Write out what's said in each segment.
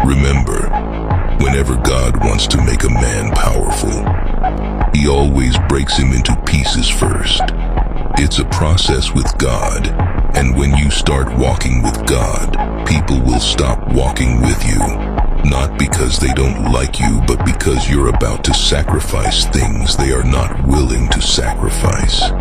Remember, whenever God wants to make a man powerful, he always breaks him into pieces first. It's a process with God, and when you start walking with God, people will stop walking with you. Not because they don't like you, but because you're about to sacrifice things they are not willing to sacrifice.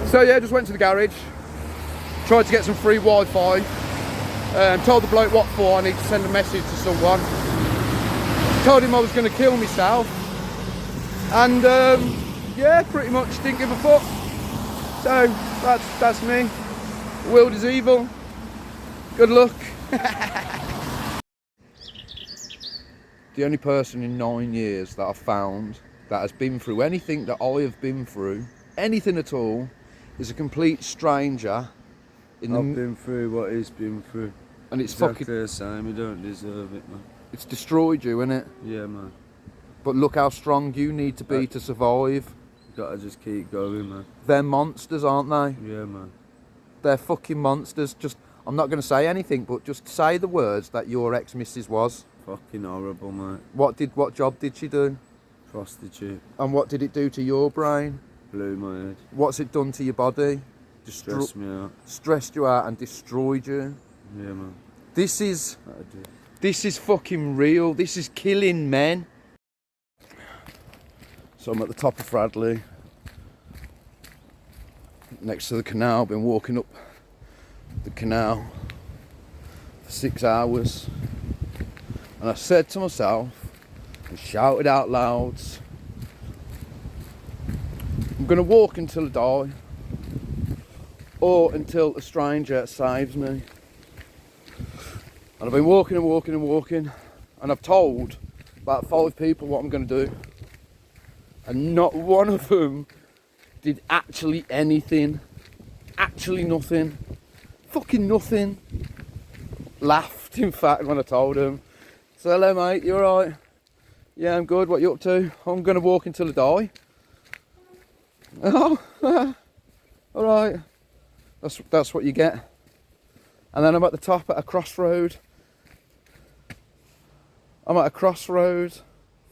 So yeah, just went to the garage, tried to get some free Wi-Fi, told the bloke what for, I need to send a message to someone. Told him I was going to kill myself, and yeah, pretty much didn't give a fuck. So that's me. The world is evil. Good luck. The only person in 9 years that I've found that has been through anything that I have been through, anything at all, is a complete stranger. I've been through what he's been through. And it's exactly fucking the same. You don't deserve it, man. It's destroyed you, innit? Yeah, man. But look how strong you need to be to survive. You gotta just keep going, man. They're monsters, aren't they? Yeah, man. They're fucking monsters. Just, I'm not going to say anything, but just say the words that your ex-missus was. Fucking horrible, mate. What job did she do? Prostitute. And what did it do to your brain? Blew my head. What's it done to your body? Stressed me out. Stressed you out and destroyed you. Yeah, man. This is fucking real. This is killing men. So I'm at the top of Bradley, next to the canal. Been walking up the canal for 6 hours, and I said to myself and shouted out loud, I'm gonna walk until I die, or until a stranger saves me. And I've been walking and walking and walking, and I've told about 5 people what I'm gonna do, and not one of them did actually anything. Actually nothing. Fucking nothing. Laughed, in fact, when I told him. So, hello mate, you alright? Yeah, I'm good. What you up to? I'm gonna walk until I die. Oh, alright. That's what you get. And then I'm at the top at a crossroad.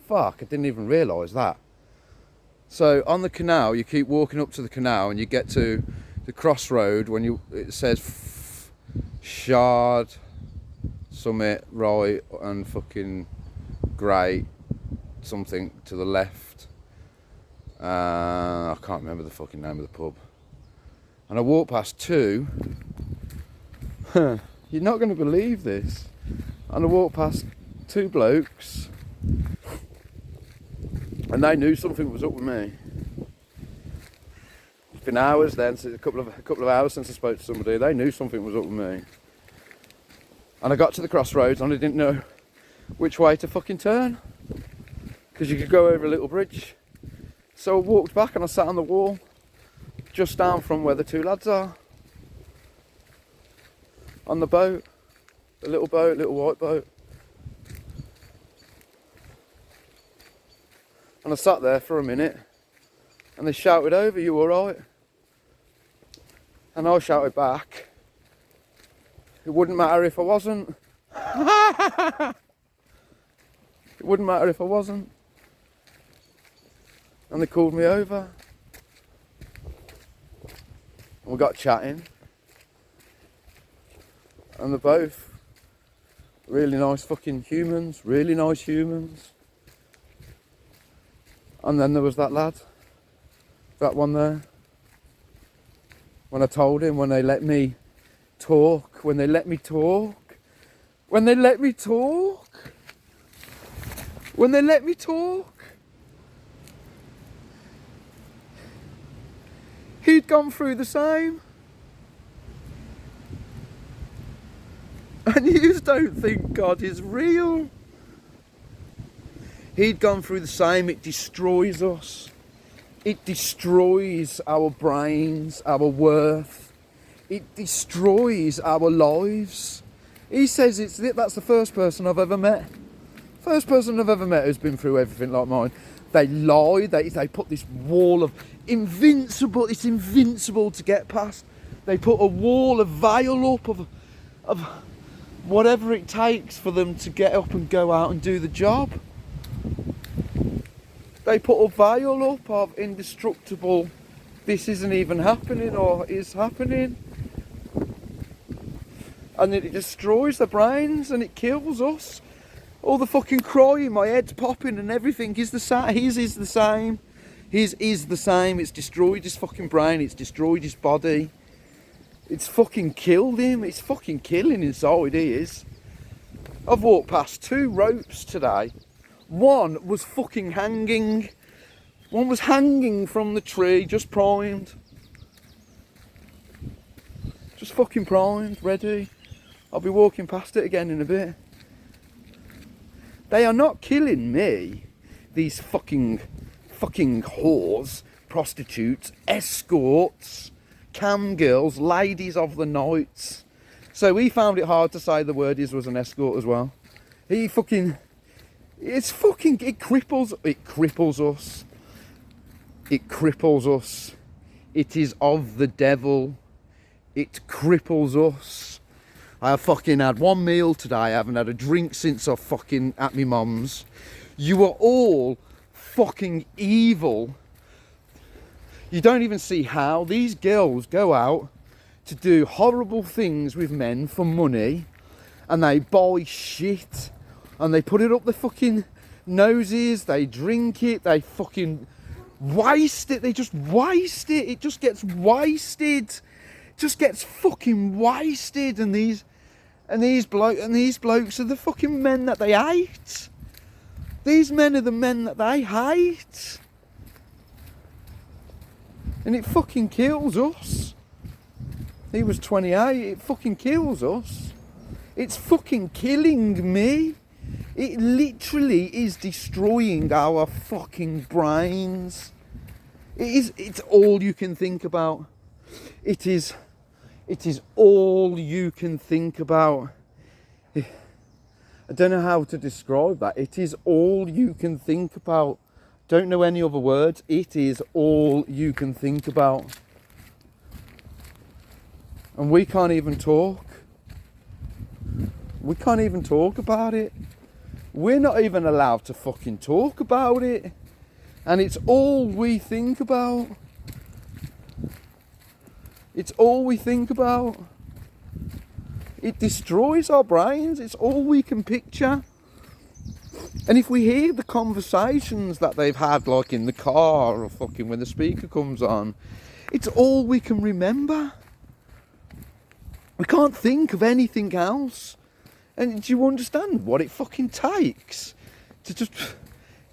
Fuck, I didn't even realise that. So on the canal, you keep walking up to the canal and you get to the crossroad when it says Shard, Summit, right, and fucking Great, something to the left. I can't remember the fucking name of the pub. And I walked past 2. You're not going to believe this. And I walked past 2 blokes. And they knew something was up with me. It's been hours then, so a couple of hours since I spoke to somebody. They knew something was up with me. And I got to the crossroads and I didn't know which way to fucking turn, because you could go over a little bridge. So I walked back and I sat on the wall, just down from where the 2 lads are. On the boat. A little boat, little white boat. And I sat there for a minute, and they shouted over, "You alright?" And I shouted back, "It wouldn't matter if I wasn't." It wouldn't matter if I wasn't. And they called me over. And we got chatting. And they're both really nice fucking humans, really nice humans. And then there was that lad, that one there. When I told him, when they let me talk, when they let me talk, he'd gone through the same. And you don't think God is real. He'd gone through the same. It destroys us. It destroys our brains, our worth. It destroys our lives. He says that's the first person I've ever met. First person I've ever met who's been through everything like mine. They lie, they put this wall of invincible. It's invincible to get past. They put a wall of vial up of whatever it takes for them to get up and go out and do the job. They put a vial up of indestructible, this isn't even happening or is happening. And it destroys the brains and it kills us. All the fucking crying, my head's popping and everything is the same. His is the same. His is the same. It's destroyed his fucking brain. It's destroyed his body. It's fucking killed him. It's fucking killing inside, he is. I've walked past 2 ropes today. One was fucking hanging. One was hanging from the tree, just primed. Just fucking primed, ready. I'll be walking past it again in a bit. They are not killing me. These fucking whores, prostitutes, escorts, cam girls, ladies of the night. So he found it hard to say the word is was an escort as well. It cripples us. It cripples us. It is of the devil. It cripples us. I have fucking had 1 meal today. I haven't had a drink since I'm fucking at my mum's. You are all fucking evil. You don't even see how these girls go out to do horrible things with men for money, and they buy shit and they put it up their fucking noses, they drink it, they fucking waste it, they just waste it, it just gets wasted, just gets fucking wasted, and these blokes are the fucking men that they hate. These men are the men that they hate. And it fucking kills us. He was 28, it fucking kills us. It's fucking killing me. It literally is destroying our fucking brains. It's all you can think about. It is all you can think about. I don't know how to describe that. It is all you can think about. Don't know any other words. It is all you can think about. And we can't even talk. We can't even talk about it. We're not even allowed to fucking talk about it. And it's all we think about. It's all we think about. It destroys our brains. It's all we can picture. And if we hear the conversations that they've had, like in the car or fucking when the speaker comes on, it's all we can remember. We can't think of anything else. And do you understand what it fucking takes to just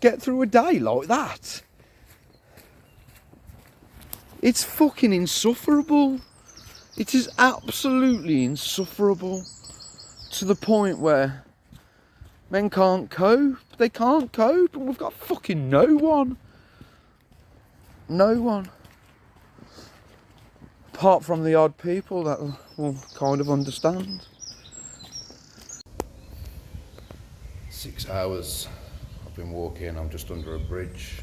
get through a day like that? It's fucking insufferable. It is absolutely insufferable to the point where men can't cope. They can't cope, and we've got fucking no one. No one. Apart from the odd people that will kind of understand. 6 hours I've been walking. I'm just under a bridge.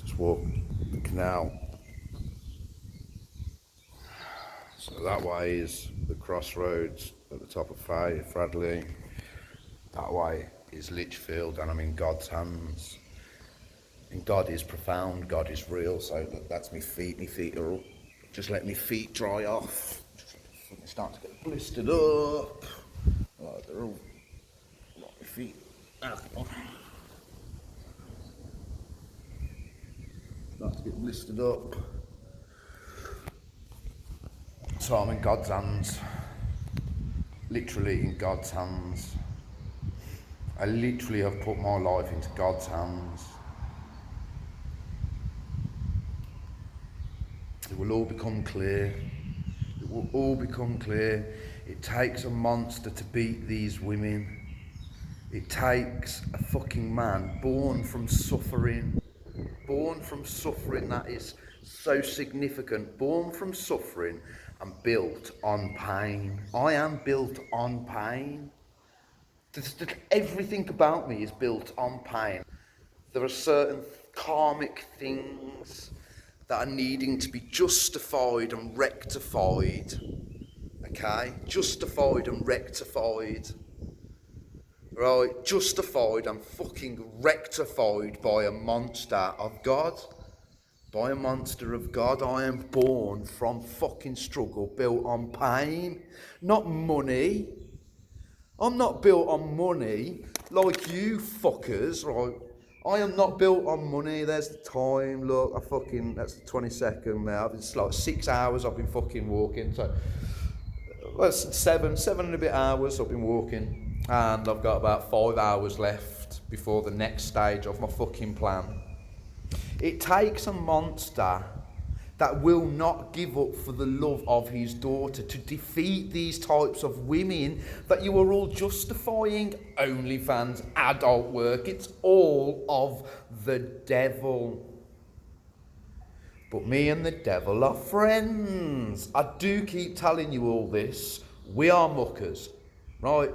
Just walked the canal. So that way is the crossroads at the top of Fradley. That way is Lichfield, and I'm in God's hands. And God is profound, God is real, so that's my feet. My feet are up. Just let my feet dry off. Just start to get blistered up. Like they're all, like my feet. Start to get blistered up. So I'm in God's hands. Literally in God's hands. I literally have put my life into God's hands. It will all become clear. It will all become clear. It takes a monster to beat these women. It takes a fucking man born from suffering. Born from suffering, that is so significant. Born from suffering and built on pain. I am built on pain. Everything about me is built on pain. There are certain karmic things that are needing to be justified and rectified. Okay? Justified and rectified. Right? Justified and fucking rectified by a monster of God. By a monster of God. I am born from fucking struggle, built on pain, not money. I'm not built on money like you fuckers, right? I am not built on money. There's the time, look, that's the 22nd now. It's like 6 hours I've been fucking walking. So, well, it's seven and a bit hours I've been walking. And I've got about 5 hours left before the next stage of my fucking plan. It takes a monster that will not give up for the love of his daughter to defeat these types of women that you are all justifying. OnlyFans, adult work, it's all of the devil. But me and the devil are friends. I do keep telling you all this. We are muckers, right?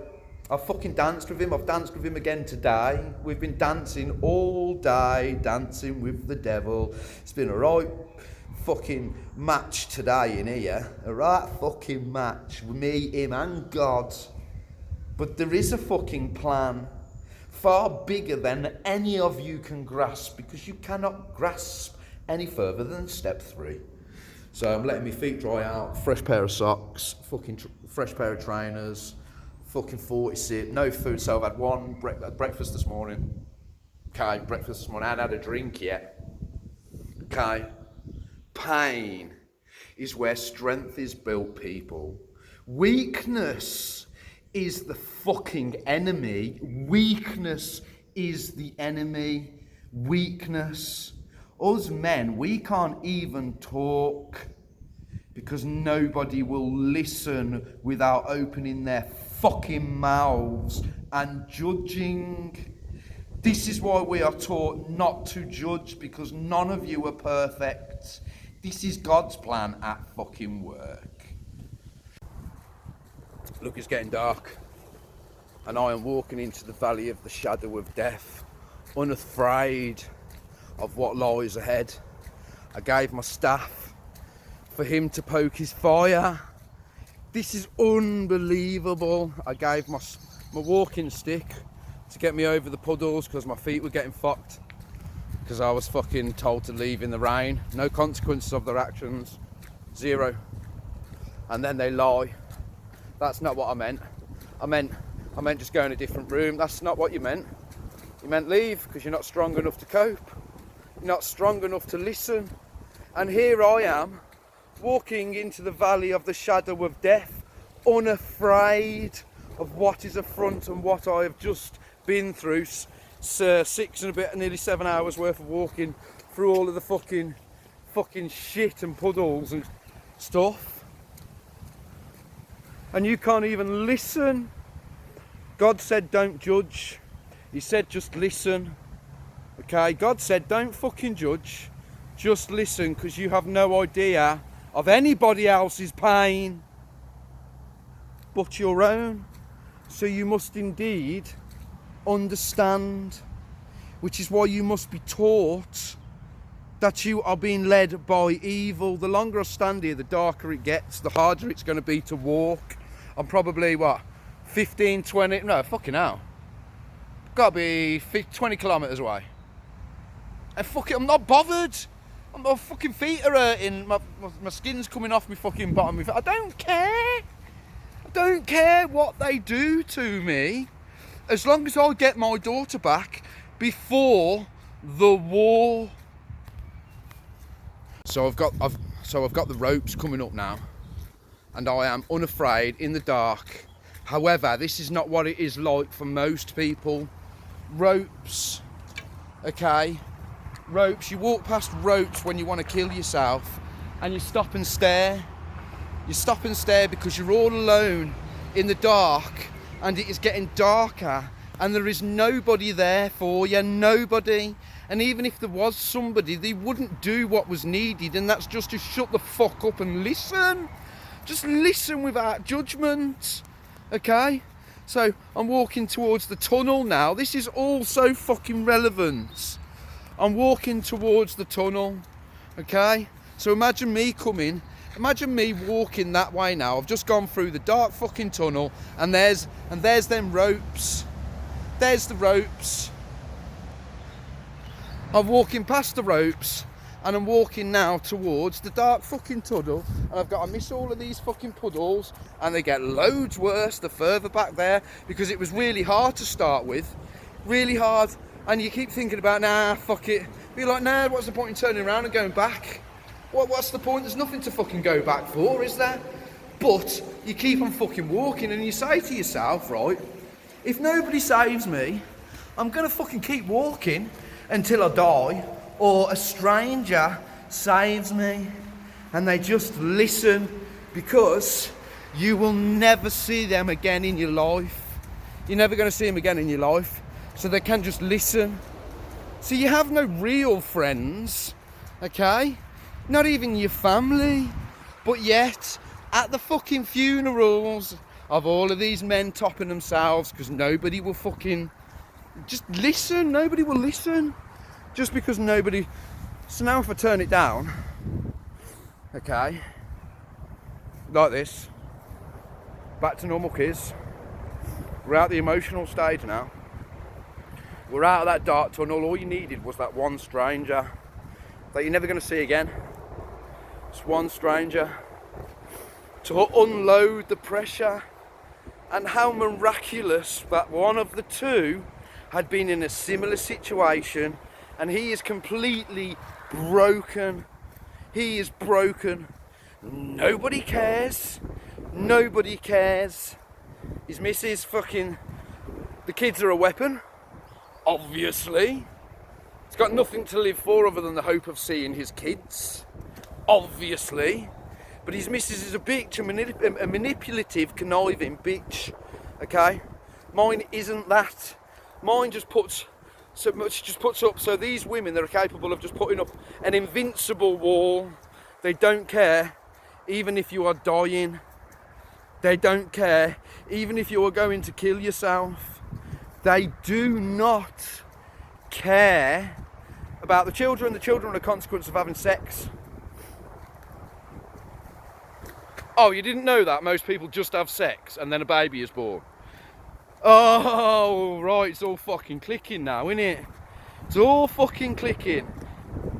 I fucking danced with him. I've danced with him again today. We've been dancing all day, dancing with the devil. It's been a right fucking match today in here. A right fucking match with me, him and God. But there is a fucking plan far bigger than any of you can grasp, because you cannot grasp any further than step 3. So I'm letting my feet dry out, fresh pair of socks, fucking fresh pair of trainers, fucking 40 sip, no food. So I've had one breakfast this morning. Okay, breakfast this morning. I hadn't had a drink yet. Okay. Pain is where strength is built, people. Weakness is the fucking enemy. Weakness is the enemy. Weakness. Us men, we can't even talk because nobody will listen without opening their fucking mouths and judging. This is why we are taught not to judge, because none of you are perfect. This is God's plan at fucking work. Look, it's getting dark, and I am walking into the valley of the shadow of death, unafraid of what lies ahead. I gave my staff for him to poke his fire. This is unbelievable. I gave my walking stick to get me over the puddles because my feet were getting fucked, because I was fucking told to leave in the rain. No consequences of their actions. Zero. And then they lie. That's not what I meant. I meant just go in a different room. That's not what you meant. You meant leave because you're not strong enough to cope. You're not strong enough to listen. And here I am, walking into the valley of the shadow of death, unafraid of what is affront and what I have just been through. 6 and a bit, nearly 7 hours worth of walking through all of the fucking shit and puddles and stuff. And you can't even listen. God said don't judge. He said just listen. Okay, God said don't fucking judge. Just listen, because you have no idea of anybody else's pain but your own. So you must indeed understand, which is why you must be taught that you are being led by evil. The longer I stand here, the darker it gets, the harder it's going to be to walk. I'm probably 15, 20, no, fucking hell, gotta be 20 kilometres away. And fuck it, I'm not bothered. My fucking feet are hurting, my skin's coming off my fucking bottom. I don't care. I don't care what they do to me, as long as I get my daughter back before the war. So I've got the ropes coming up now, and I am unafraid in the dark. However, this is not what it is like for most people. Ropes, okay? Ropes, you walk past ropes when you want to kill yourself, and you stop and stare. You stop and stare because you're all alone in the dark, and it is getting darker, and there is nobody there for you, nobody. And even if there was somebody, they wouldn't do what was needed, and that's just to shut the fuck up and listen. Just listen without judgment, okay? So I'm walking towards the tunnel now. This is all so fucking relevant. I'm walking towards the tunnel. Okay? So imagine me walking that way now. I've just gone through the dark fucking tunnel, and there's them ropes. There's the ropes. I'm walking past the ropes, and I'm walking now towards the dark fucking tunnel, and I've got to miss all of these fucking puddles, and they get loads worse the further back there, because it was really hard to start with. Really hard. And you keep thinking about, nah, fuck it. Be like, nah, what's the point in turning around and going back? What's the point? There's nothing to fucking go back for, is there? But you keep on fucking walking, and you say to yourself, right, if nobody saves me, I'm gonna fucking keep walking until I die, or a stranger saves me. And they just listen, because you will never see them again in your life. You're never gonna see them again in your life. So they can just listen. So you have no real friends, okay? Not even your family. But yet, at the fucking funerals of all of these men topping themselves, because nobody will fucking just listen. Nobody will listen. Just because nobody. So now if I turn it down, okay, like this, back to normal kids. We're out the emotional stage now. We're out of that dark tunnel. All you needed was that one stranger that you're never going to see again. Just one stranger to unload the pressure. And how miraculous that one of the two had been in a similar situation, and he is completely broken. He is broken. Nobody cares. Nobody cares. His missus fucking... The kids are a weapon, obviously. He's got nothing to live for other than the hope of seeing his kids, obviously. But his missus is a bitch, a manipulative, conniving bitch, okay? Mine isn't that. Mine just puts so much, just puts up, so these women, they're capable of just putting up an invincible wall. They don't care, even if you are dying. They don't care, even if you are going to kill yourself. They do not care about the children. The children are a consequence of having sex. Oh, you didn't know that? Most people just have sex and then a baby is born. Oh, right, it's all fucking clicking now, isn't it? It's all fucking clicking.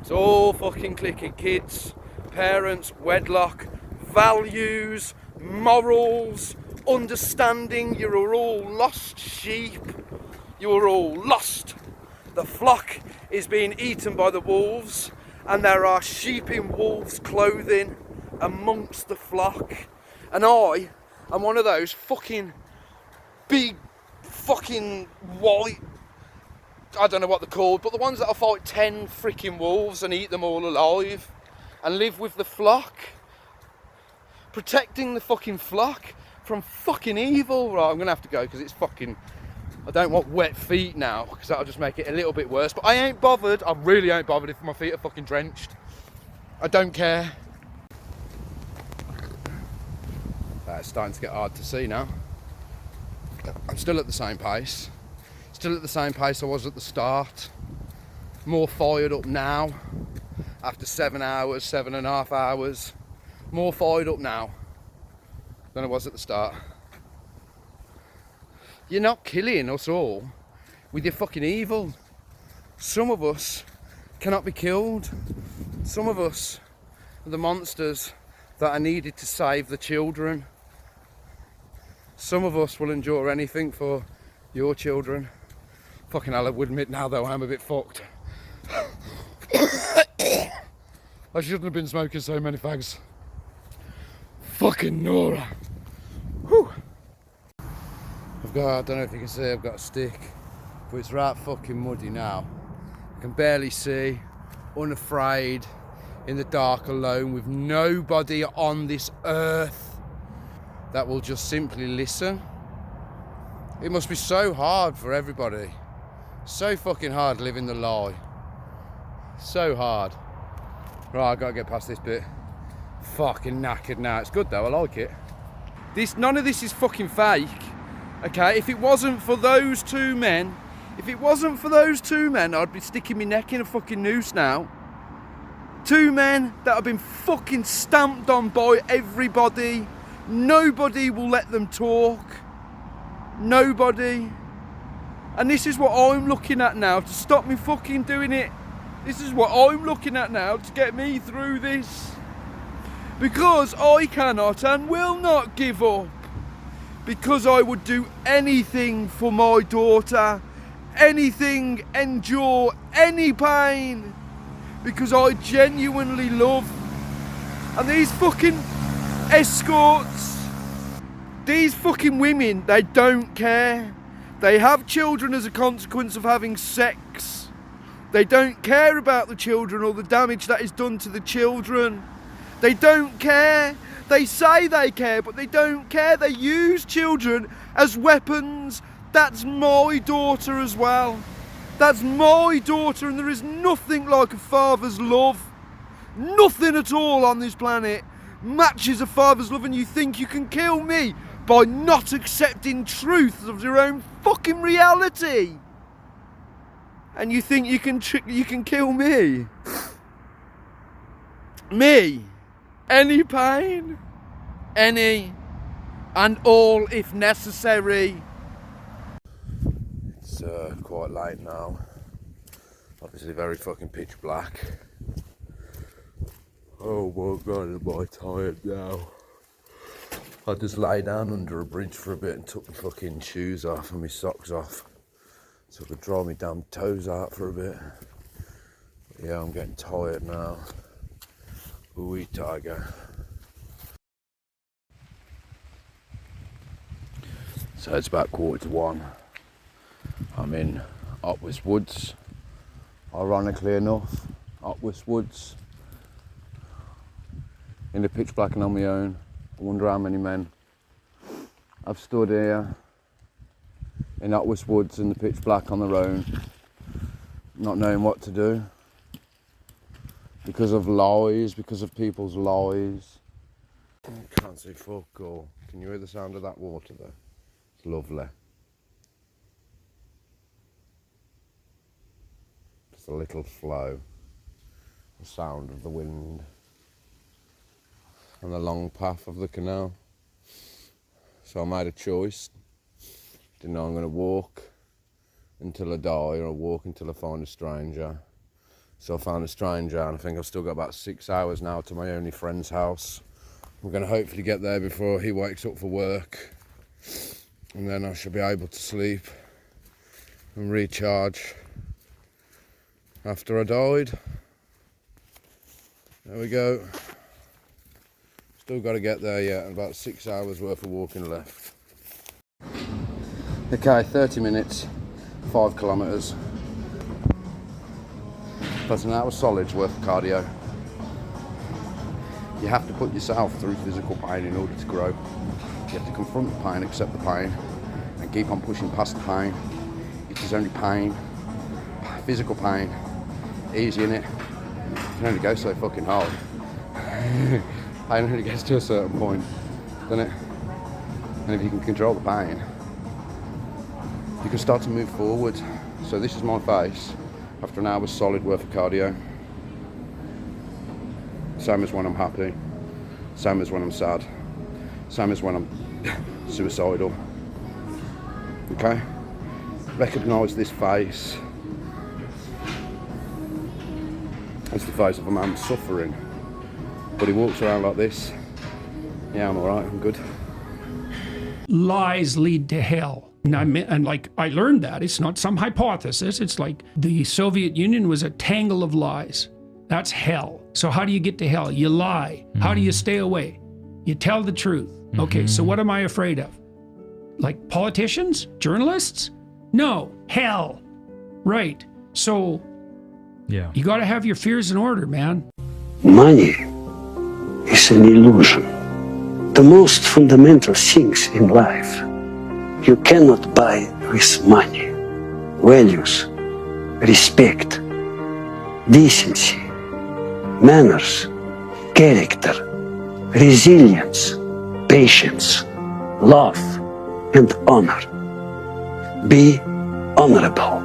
It's all fucking clicking. Kids, parents, wedlock, values, morals, understanding. You are all lost sheep. You are all lost. The flock is being eaten by the wolves, and there are sheep in wolves' clothing amongst the flock. And I am one of those fucking big fucking white, I don't know what they're called, but the ones that'll fight 10 freaking wolves and eat them all alive and live with the flock, protecting the fucking flock from fucking evil. Right, I'm gonna have to go because it's fucking, I don't want wet feet now because that'll just make it a little bit worse. But I ain't bothered. I really ain't bothered if my feet are fucking drenched. I don't care. It's starting to get hard to see now. I'm still at the same pace. Still at the same pace I was at the start. More fired up now. After 7 hours, 7.5 hours. More fired up now than I was at the start. You're not killing us all with your fucking evil. Some of us cannot be killed. Some of us are the monsters that are needed to save the children. Some of us will endure anything for your children. Fucking hell, I would admit now though I'm a bit fucked. I shouldn't have been smoking so many fags. Fucking Nora. Whew. I don't know if you can see, I've got a stick, but it's right fucking muddy now. I can barely see, unafraid, in the dark alone, with nobody on this earth that will just simply listen. It must be so hard for everybody. So fucking hard living the lie. So hard. Right, I've got to get past this bit. Fucking knackered now. It's good though, I like it. None of this is fucking fake. Okay, if it wasn't for those two men, I'd be sticking my neck in a fucking noose now. Two men that have been fucking stamped on by everybody. Nobody will let them talk. Nobody. And this is what I'm looking at now to stop me fucking doing it. This is what I'm looking at now to get me through this. Because I cannot and will not give up. Because I would do anything for my daughter. Anything, endure any pain. Because I genuinely love. And these fucking escorts, these fucking women, they don't care. They have children as a consequence of having sex. They don't care about the children or the damage that is done to the children. They don't care. They say they care, but they don't care. They use children as weapons. That's my daughter as well. That's my daughter, and there is nothing like a father's love. Nothing at all on this planet matches a father's love, and you think you can kill me by not accepting truth of your own fucking reality. And you think you can kill me. Me. Any pain. Any. And all if necessary. It's quite late now. Obviously very fucking pitch black. Oh my god, am I tired now. I just lay down under a bridge for a bit and took my fucking shoes off and my socks off so I could dry my damn toes out for a bit. But yeah, I'm getting tired now. Ooh, tiger. So it's about 1:45. I'm in Otwis Woods, ironically enough, Otwis Woods, in the pitch black and on my own. I wonder how many men I've stood here in Otwis Woods in the pitch black on their own, not knowing what to do because of lies, because of people's lies. Can't see fuck all. Can you hear the sound of that water though? It's lovely. Just a little flow, the sound of the wind and the long path of the canal. So I made a choice. Didn't know I'm going to walk until I die or walk until I find a stranger. So I found a stranger, and I think I've still got about 6 hours now to my only friend's house. I'm going to hopefully get there before he wakes up for work, and then I should be able to sleep and recharge after I died. There we go. Still got to get there yet, and about 6 hours worth of walking left. Okay, 30 minutes, 5 kilometres. That's an hour solid worth of cardio. You have to put yourself through physical pain in order to grow. You have to confront the pain, accept the pain, and keep on pushing past the pain. It is only pain, physical pain, easy in it. You can only go so fucking hard. Pain only gets to a certain point, doesn't it? And if you can control the pain, you can start to move forward. So this is my face after an hour's solid worth of cardio. Same as when I'm happy, same as when I'm sad, same as when I'm suicidal. Okay? Recognise this face as the face of a man suffering. But he walks around like this. Yeah, I'm alright, I'm good. Lies lead to hell. And I learned that. It's not some hypothesis. It's like the Soviet Union was a tangle of lies. That's hell. So how do you get to hell? You lie. How do you stay away? You tell the truth. Okay, so what am I afraid of? Like politicians? Journalists? No, hell. Right. So yeah, you got to have your fears in order, man. Money is an illusion. The most fundamental things in life you cannot buy with money. Values, respect, decency, manners, character, resilience, patience, love, and honor. Be honorable.